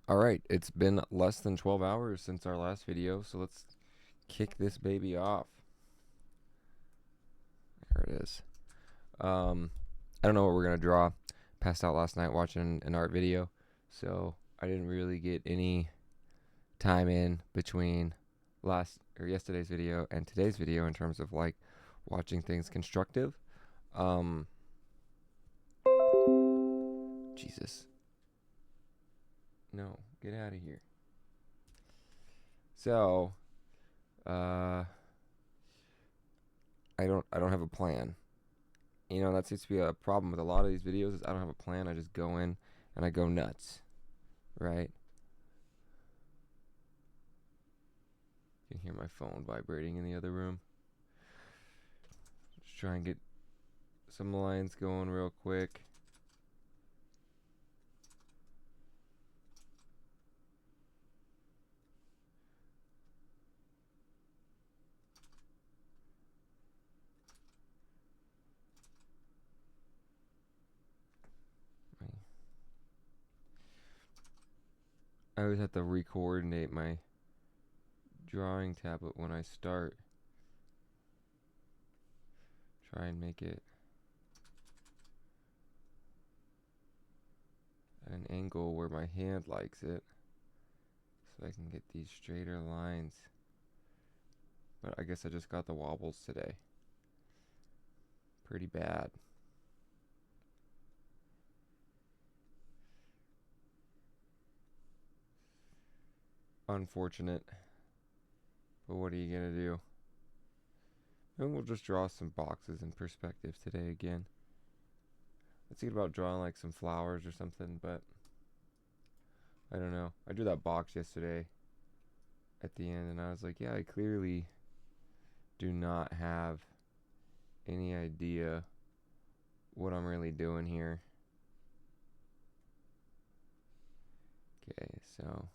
All right, it's been less than 12 hours since our last video, so let's kick this baby off. There it is. I don't know what we're gonna draw. Passed out last night watching an art video, so I didn't really get any time in between last or yesterday's video and today's video in terms of like watching things constructive. Um, Jesus, no, get out of here. So, uh, I don't have a plan. That seems to be a problem with a lot of these videos is I don't have a plan. I just go in and I go nuts, right? You can hear my phone vibrating in the other room. Just try and get some lines going real quick. I always have to re-coordinate my drawing tablet when I start. Try and make it at an angle where my hand likes it so I can get these straighter lines. But I guess I just got the wobbles today. Pretty bad. Unfortunate. But what are you gonna do? And we'll just draw some boxes in perspective today again. Let's think about drawing like some flowers or something, but I don't know. I drew that box yesterday at the end and I was like, yeah, I clearly do not have any idea what I'm really doing here. Okay, so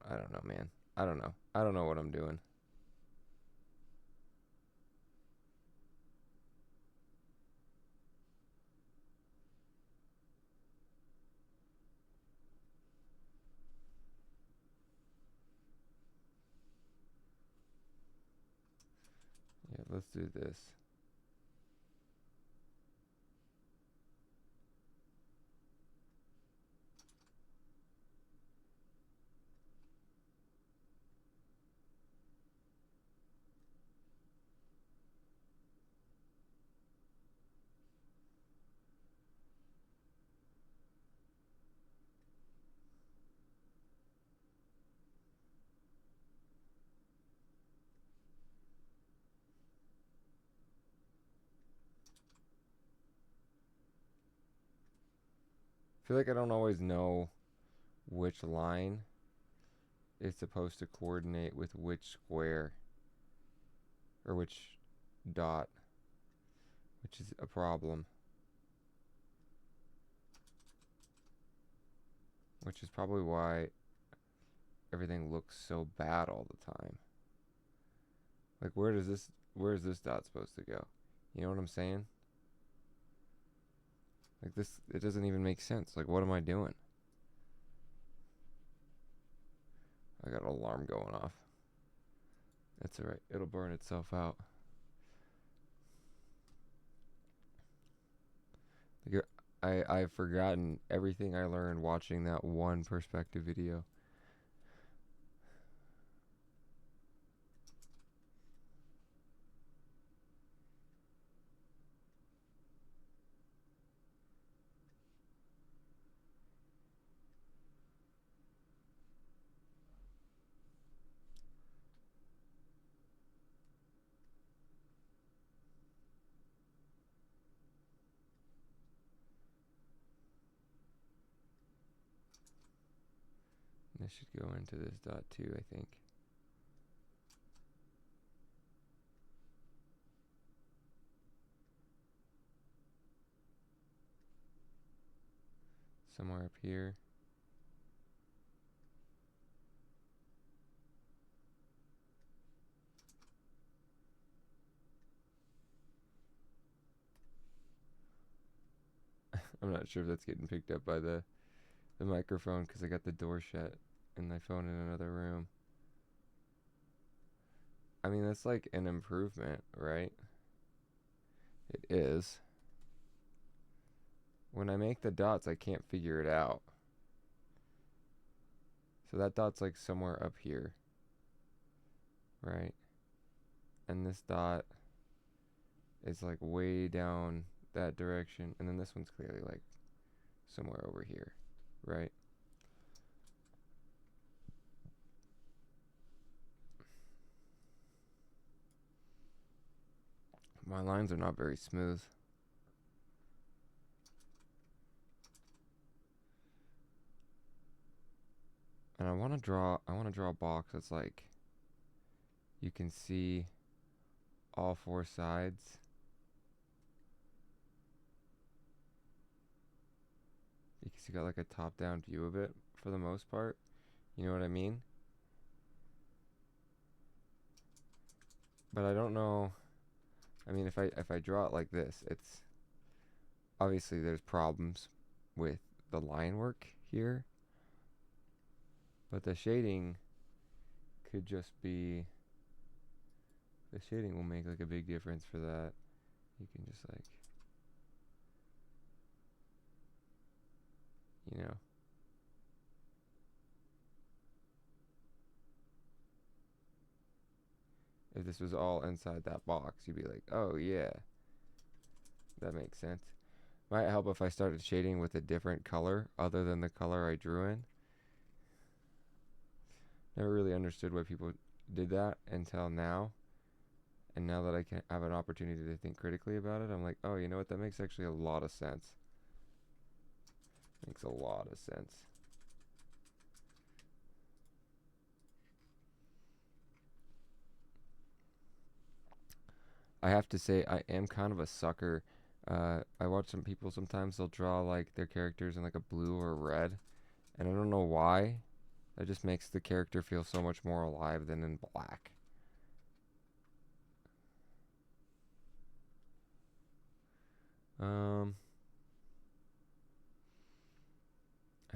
I don't know, man. I don't know. I don't know what I'm doing. Yeah, let's do this. I feel like I don't always know which line is supposed to coordinate with which square or which dot, which is a problem. Which is probably why everything looks so bad all the time. Like where is this dot supposed to go? You know what I'm saying? Like this it doesn't even make sense. Like what am I doing? I got an alarm going off. That's alright. It'll burn itself out. Like I've forgotten everything I learned watching that one perspective video. This should go into this dot too, I think. somewhere up here. I'm not sure if that's getting picked up by the microphone because I got the door shut and my phone in another room. I mean, that's like an improvement, right? It is. When I make the dots, I can't figure it out. So that dot's like somewhere up here, right? And this dot is like way down that direction. And then this one's clearly like somewhere over here, right? My lines are not very smooth. And I want to draw a box that's like you can see all four sides. Because you got like a top-down view of it for the most part. You know what I mean? But I don't know. I mean, if I draw it like this, it's obviously there's problems with the line work here. But the shading could just be, the shading will make like a big difference for that. You can just like, you know. If this was all inside that box, you'd be like, oh yeah, that makes sense. Might help if I started shading with a different color other than the color I drew in. Never really understood why people did that until now. And now that I can have an opportunity to think critically about it, I'm like, oh, you know what? That makes actually a lot of sense. Makes a lot of sense. I have to say, I am kind of a sucker. I watch some people sometimes, they'll draw like their characters in like a blue or red. And I don't know why. That just makes the character feel so much more alive than in black. I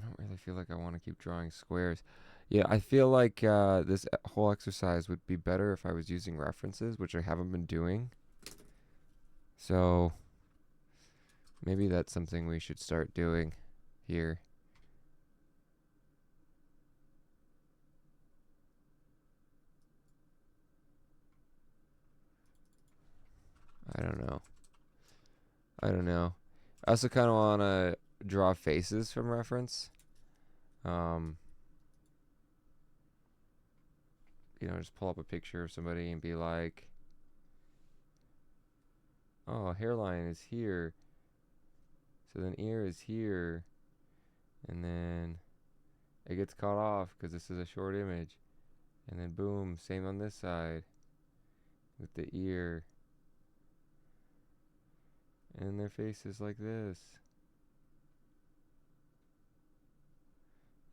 don't really feel like I want to keep drawing squares. Yeah, I feel like this whole exercise would be better if I was using references, which I haven't been doing. So maybe that's something we should start doing here. I don't know. I don't know. I also kind of want to draw faces from reference. You know, just pull up a picture of somebody and be like, oh, hairline is here. So then ear is here. And then it gets cut off because this is a short image. And then boom, same on this side with the ear. And their face is like this.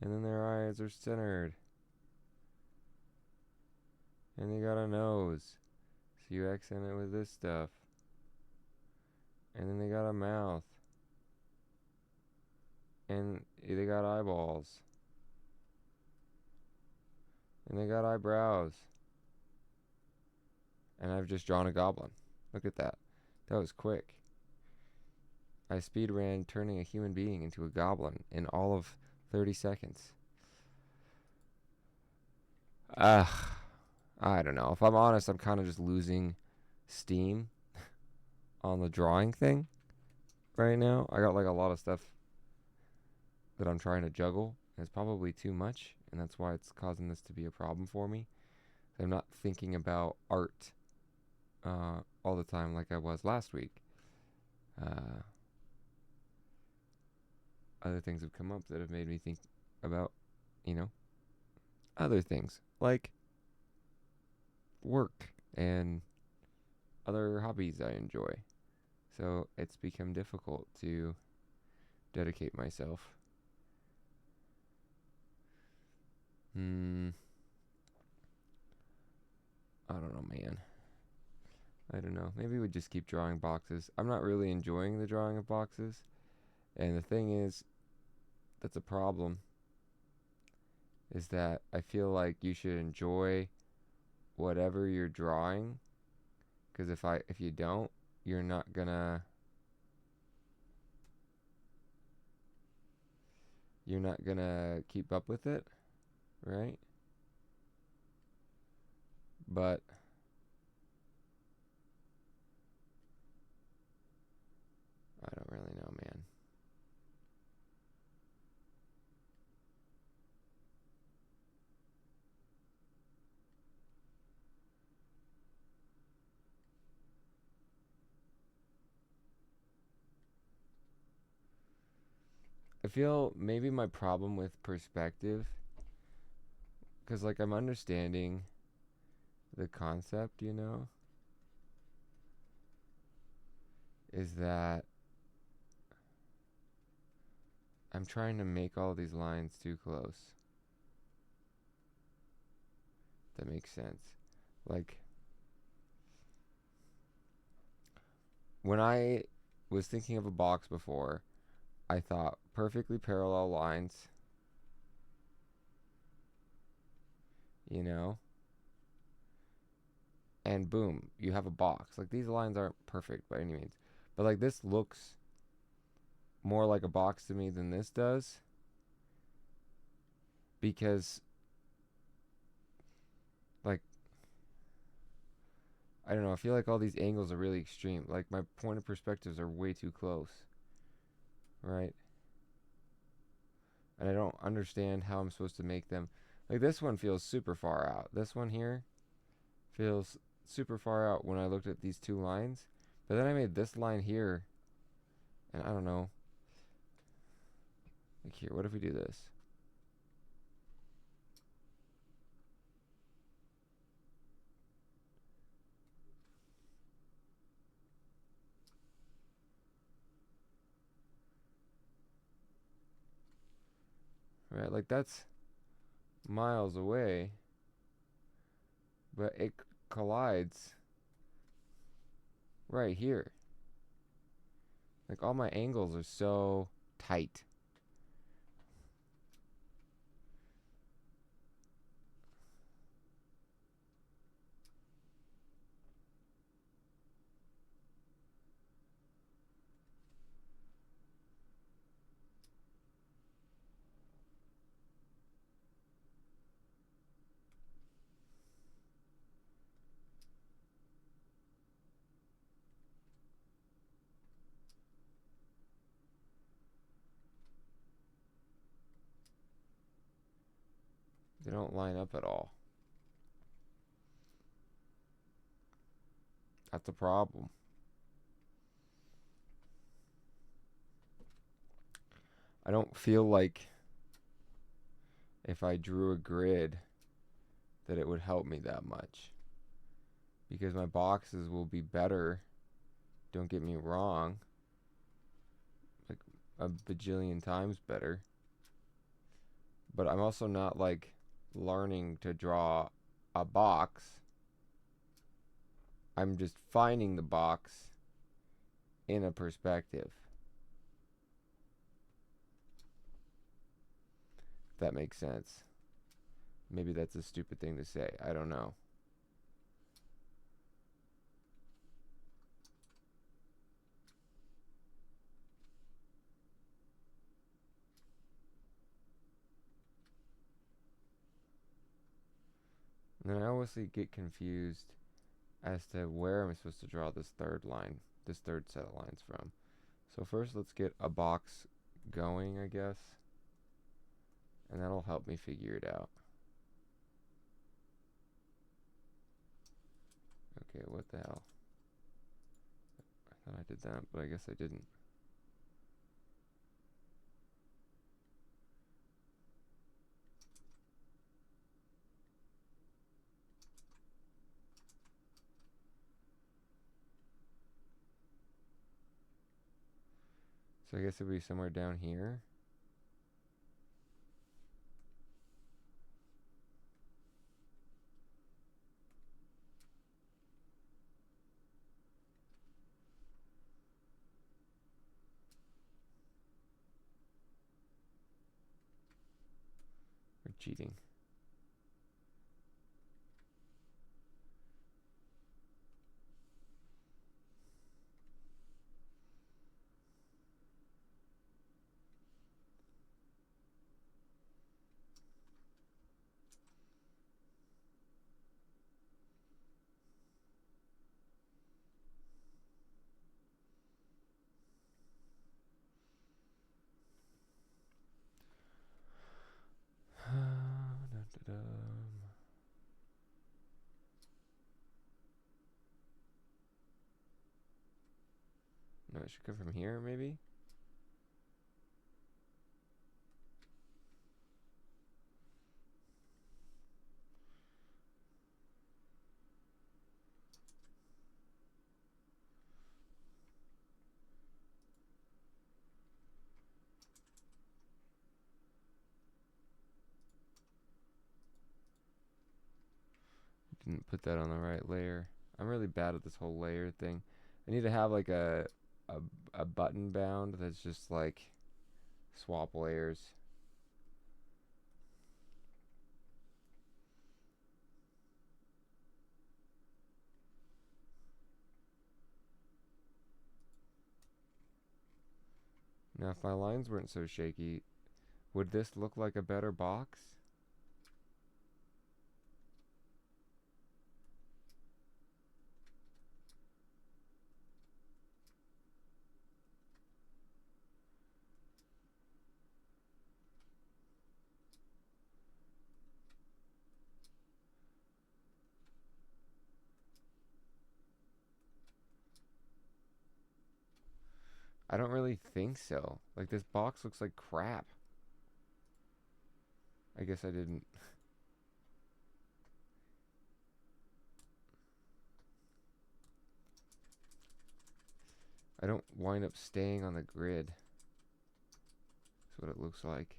And then their eyes are centered. And they got a nose. So you accent it with this stuff. And then they got a mouth. And they got eyeballs. And they got eyebrows. And I've just drawn a goblin. Look at that. That was quick. I speed ran turning a human being into a goblin in all of 30 seconds. I don't know. If I'm honest, I'm kind of just losing steam on the drawing thing right now. I got like a lot of stuff that I'm trying to juggle. And it's probably too much, and that's why it's causing this to be a problem for me. I'm not thinking about art all the time like I was last week. Other things have come up that have made me think about, you know, other things like work and other hobbies I enjoy. So it's become difficult to dedicate myself Hmm. I don't know, man. I don't know. Maybe we just keep drawing boxes. I'm not really enjoying the drawing of boxes. And the thing is, that's a problem, is that I feel like you should enjoy whatever you're drawing, because if you don't, you're not gonna keep up with it, right? But I don't really know, man. I feel maybe my problem with perspective, because like I'm understanding the concept, is that I'm trying to make all these lines too close. That makes sense. Like, when I was thinking of a box before, I thought perfectly parallel lines, you know, and boom, you have a box. Like, these lines aren't perfect by any means, but like this looks more like a box to me than this does, because like I don't know, I feel like all these angles are really extreme. Like my point of perspectives are way too close, right? And I don't understand how I'm supposed to make them. Like this one feels super far out. This one here feels super far out when I looked at these two lines. But then I made this line here, and I don't know. Like here, what if we do this? Right, like that's miles away, but it collides right here. Like all my angles are so tight. They don't line up at all. That's a problem. I don't feel like if I drew a grid that it would help me that much, because my boxes will be better, don't get me wrong, like a bajillion times better, but I'm also not like learning to draw a box. I'm just finding the box in a perspective. If that makes sense. Maybe that's a stupid thing to say. I don't know. And then I obviously get confused as to where I'm supposed to draw this third line, this third set of lines from. So first let's get a box going, I guess. And that'll help me figure it out. Okay, what the hell? I thought I did that, but I guess I didn't. So I guess it would be somewhere down here. cheating. No, it should come from here, maybe? Didn't put that on the right layer. I'm really bad at this whole layer thing. I need to have like a, a button bound that's just like swap layers. Now, if my lines weren't so shaky, would this look like a better box? I don't really think so. Like, this box looks like crap. I guess I didn't. I don't wind up staying on the grid. That's what it looks like.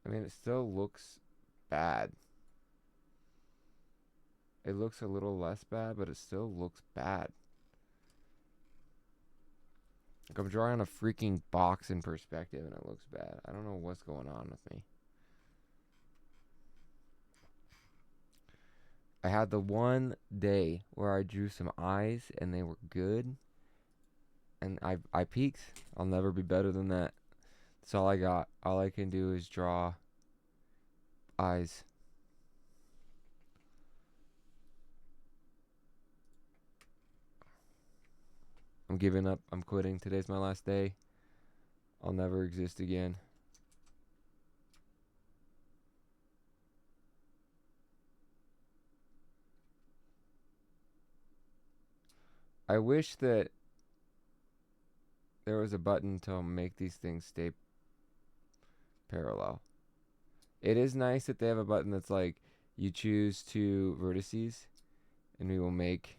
I mean, it still looks bad. It looks a little less bad, but it still looks bad. Like, I'm drawing a freaking box in perspective and it looks bad. I don't know what's going on with me. I had the one day where I drew some eyes and they were good. And I peaked. I'll never be better than that. That's all I got. All I can do is draw eyes. I'm giving up. I'm quitting. Today's my last day. I'll never exist again. I wish that there was a button to make these things stay parallel. It is nice that they have a button that's like, you choose two vertices and we will make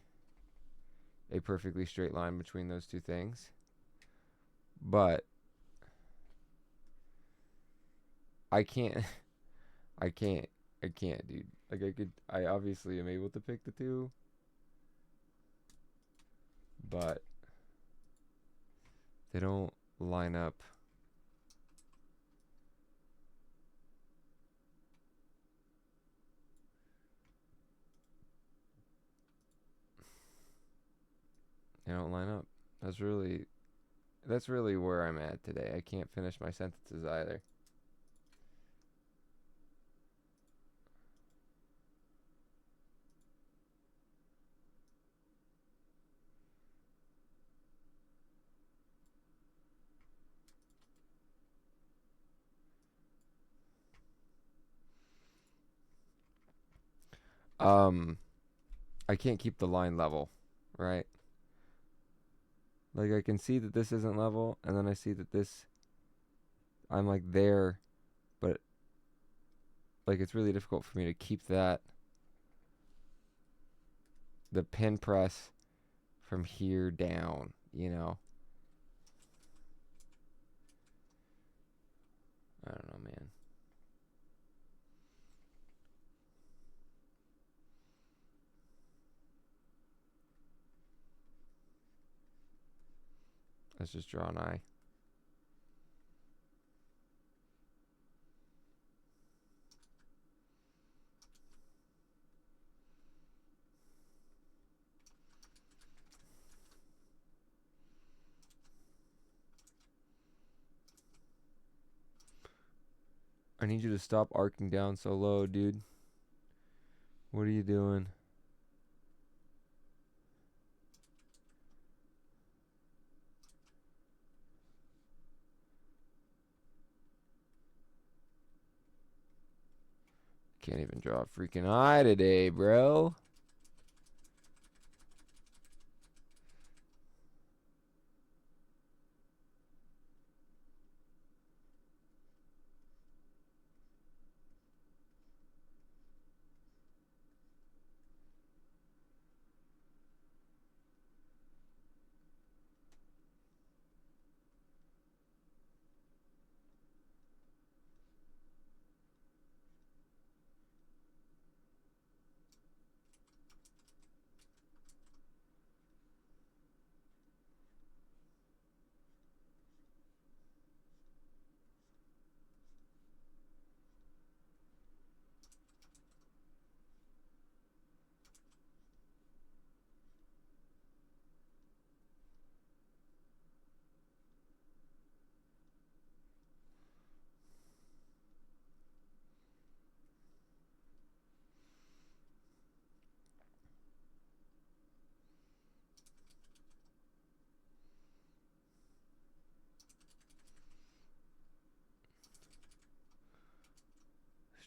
a perfectly straight line between those two things. But I can't I can't dude. Like, I obviously am able to pick the two, but they don't line up. They don't line up. That's really where I'm at today. I can't finish my sentences either. Um I can't keep the line level, right? Like I can see that this isn't level, and then I see that this, I'm like there, but like it's really difficult for me to keep that, the pin press from here down, you know? I don't know, man. Let's just draw an eye. I need you to stop arcing down so low, dude. What are you doing? Can't even draw a freaking eye today, bro.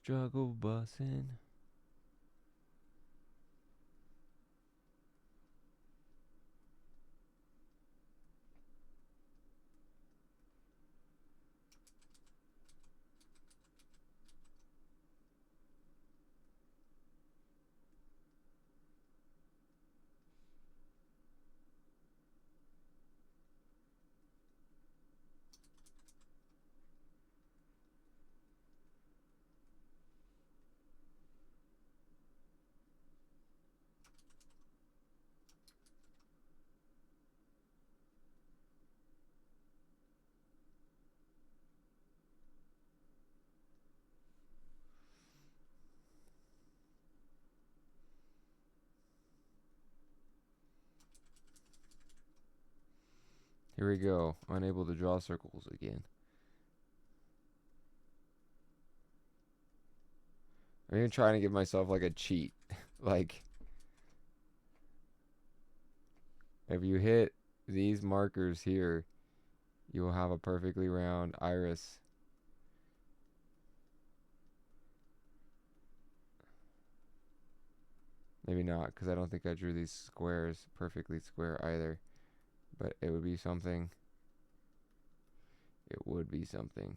Struggle bussin'. Here we go. Unable to draw circles again. I'm even trying to give myself like a cheat. Like, if you hit these markers here, you will have a perfectly round iris. Maybe not, because I don't think I drew these squares perfectly square either. But it would be something. It would be something.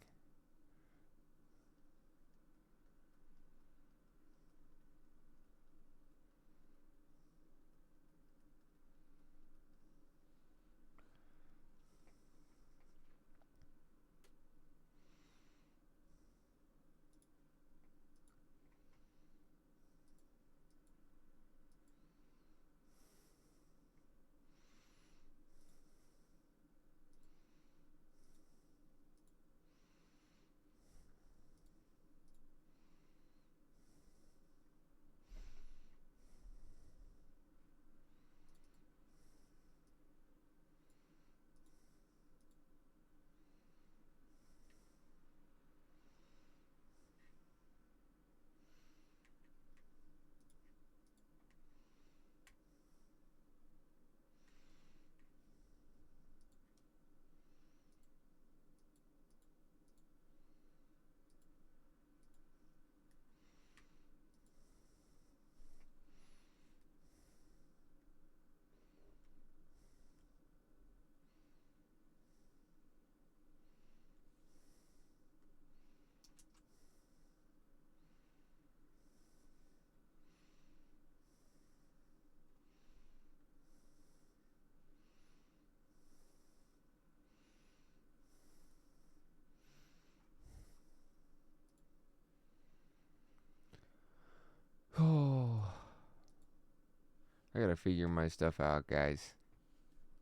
I gotta figure my stuff out, guys.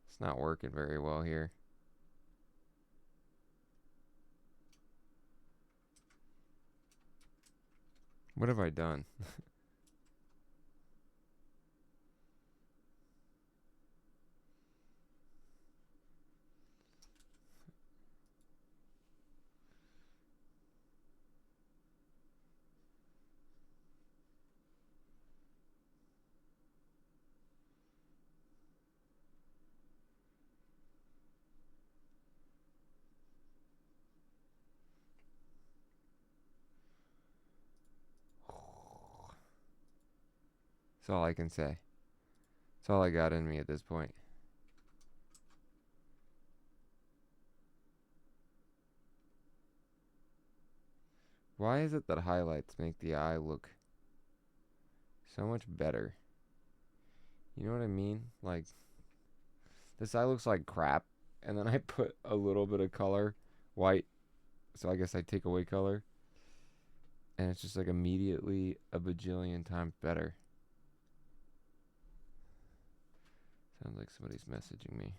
It's not working very well here. What have I done? That's all I can say. That's all I got in me at this point. Why is it that highlights make the eye look so much better? You know what I mean? Like, this eye looks like crap, and then I put a little bit of color, white, so I guess I take away color, and it's just like immediately a bajillion times better. Sounds like somebody's messaging me.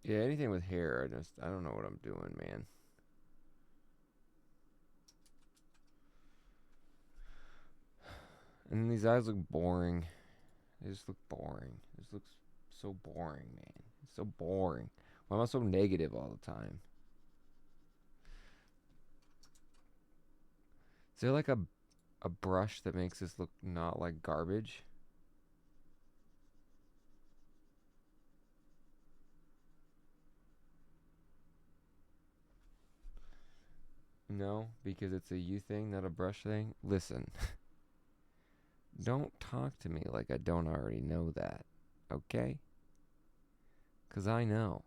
Yeah, anything with hair, I don't know what I'm doing, man. And these eyes look boring. They just look boring. This looks so boring, man. It's so boring. Why am I so negative all the time? Is there like a brush that makes this look not like garbage? No, because it's a you thing, not a brush thing. Listen, don't talk to me like I don't already know that, okay? Because I know.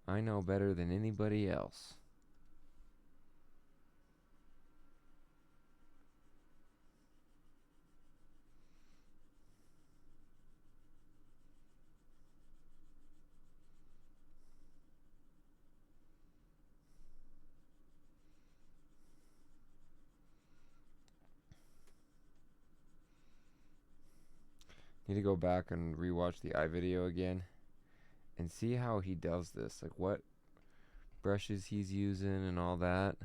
I know better than anybody else. Need to go back and rewatch the eye video again and see how he does this. Like what brushes he's using and all that.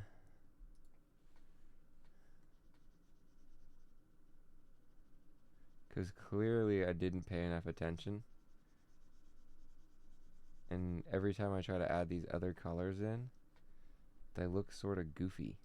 Because clearly I didn't pay enough attention. And every time I try to add these other colors in, they look sort of goofy.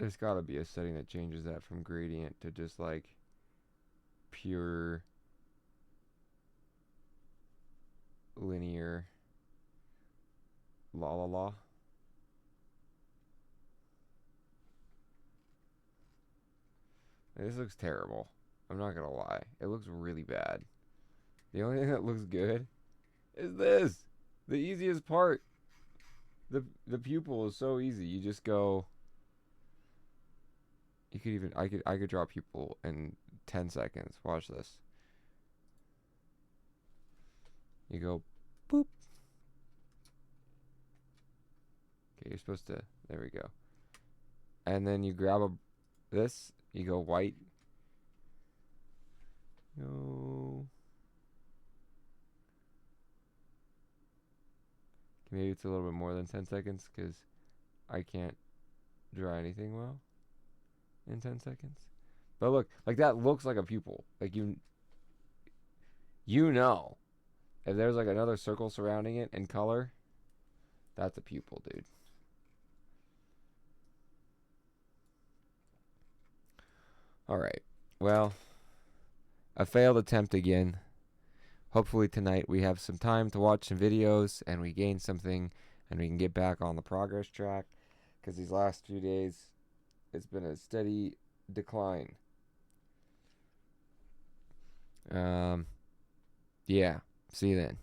There's got to be a setting that changes that from gradient to just like pure linear la la la. This looks terrible. I'm not gonna lie. It looks really bad. The only thing that looks good is this. The easiest part. The pupil is so easy. You just go. You could even I could draw a pupil in 10 seconds. Watch this. You go boop. Okay, you're supposed to. There we go. And then you grab this. You go white. No. Maybe it's a little bit more than 10 seconds because I can't draw anything well in 10 seconds. But look, like that looks like a pupil. Like you know, if there's like another circle surrounding it in color, that's a pupil, dude. All right. Well, a failed attempt again. Hopefully tonight we have some time to watch some videos and we gain something and we can get back on the progress track, because these last few days it's been a steady decline. Yeah. See you then.